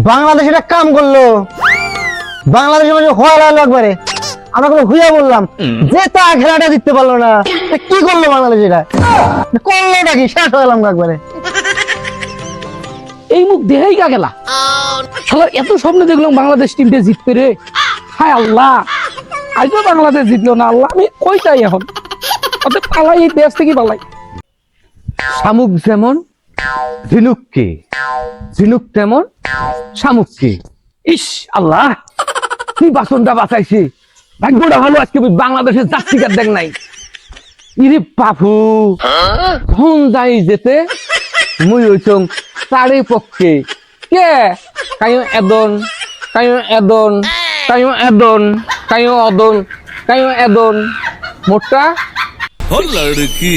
বাংলাদেশ এটা কাম করলো, বাংলাদেশের মাঝে হওয়া লাগলো একবারে। আমরা কোনো ভুইয়া বললাম যে তা খেলাটা জিততে পারলো না, কি করলো বাংলাদেশ? এটা করলোটা কি? শেষ হয়ে গেলাম একবারে। এই মুখ দেহেই গা গেলা শালার, এত স্বপ্ন দেখলাম বাংলাদেশ টিমটা জিতবে রে। হায় আল্লাহ, আজও বাংলাদেশ জিতলো না। আল্লাহ, আমি কইটাই এখন অত পালাই, এই দেশ থেকে পালাই। শামুক যেমন ঝিনুককে, ঝিনুক তেমন শামুককে। ইস আল্লাহ, কি বাসনটা বাঁচাইছি। ভাগ্যটা ভালো, আজকে বাংলাদেশের জার্সিকার দেখ নাই। ইরে বাপু, ফোন যাই যেতে মুই হইছং তারে পক্ষে। কে কায়ো এদন, কায়ো এদন, কায়ো এদন, কায়ো অদন, কায়ো এদন মোটা हो लड़की